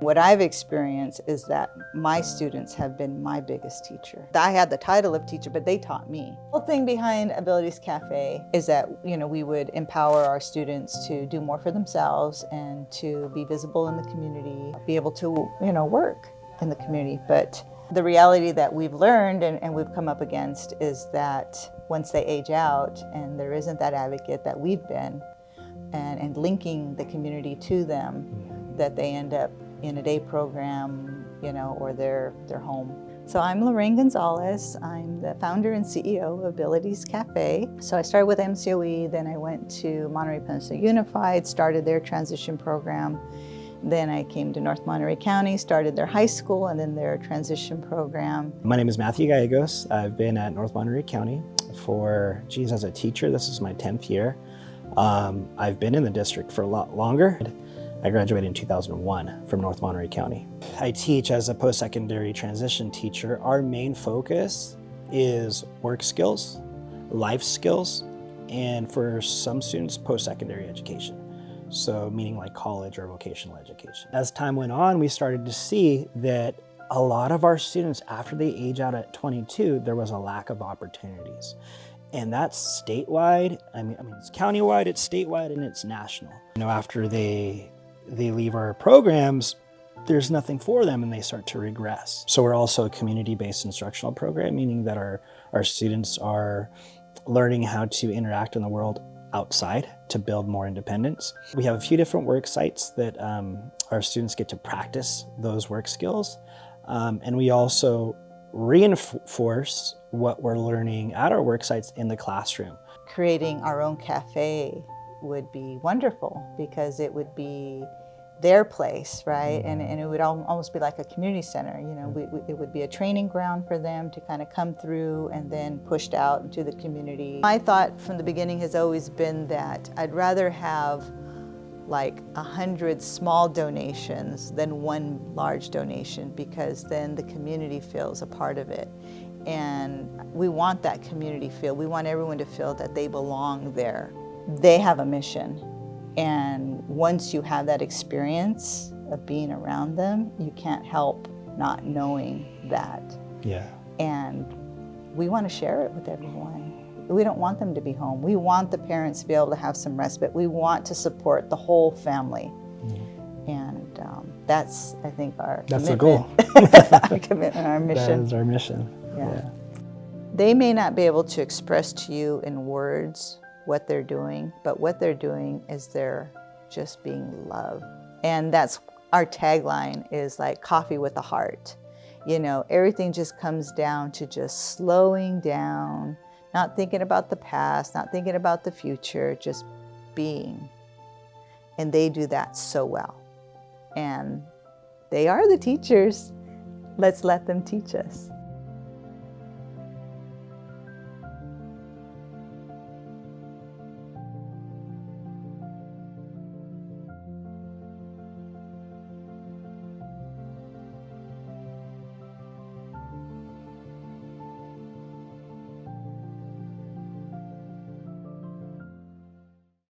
What I've experienced is that my students have been my biggest teacher. I had the title of teacher, but they taught me. The whole thing behind Abilities Café is that, we would empower our students to do more for themselves and to be visible in the community, be able to, work in the community. But the reality that we've learned and we've come up against is that once they age out and there isn't that advocate that we've been, and linking the community to them, that they end up in a day program, or they're home. So I'm Lorraine Gonzalez. I'm the founder and CEO of Abilities Café. So I started with MCOE, then I went to Monterey Peninsula Unified, started their transition program. Then I came to North Monterey County, started their high school and then their transition program. My name is Matthew Gallegos. I've been at North Monterey County for, as a teacher, this is my 10th year. I've been in the district for a lot longer. I graduated in 2001 from North Monterey County. I teach as a post-secondary transition teacher. Our main focus is work skills, life skills, and for some students, post-secondary education. So meaning like college or vocational education. As time went on, we started to see that a lot of our students, after they age out at 22, there was a lack of opportunities. And that's statewide. I mean, it's countywide, it's statewide, and it's national. After they leave our programs, there's nothing for them and they start to regress. So we're also a community-based instructional program, meaning that our students are learning how to interact in the world outside to build more independence. We have a few different work sites that our students get to practice those work skills. And we also reinforce what we're learning at our work sites in the classroom. Creating our own cafe would be wonderful because it would be their place, right? And it would almost be like a community center. It would be a training ground for them to kind of come through and then pushed out into the community. My thought from the beginning has always been that I'd rather have like 100 small donations than one large donation, because then the community feels a part of it. And we want that community feel. We want everyone to feel that they belong there. They have a mission. And once you have that experience of being around them, you can't help not knowing that. Yeah. And we want to share it with everyone. We don't want them to be home. We want the parents to be able to have some respite. We want to support the whole family. And that's, I think, our That's commitment. the goal. Our commitment, our mission. That is our mission. Yeah. They may not be able to express to you in words what they're doing, but what they're doing is they're just being loved. And that's our tagline, is like coffee with a heart. Everything just comes down to just slowing down, not thinking about the past, not thinking about the future, just being. And they do that so well. And they are the teachers. Let's let them teach us.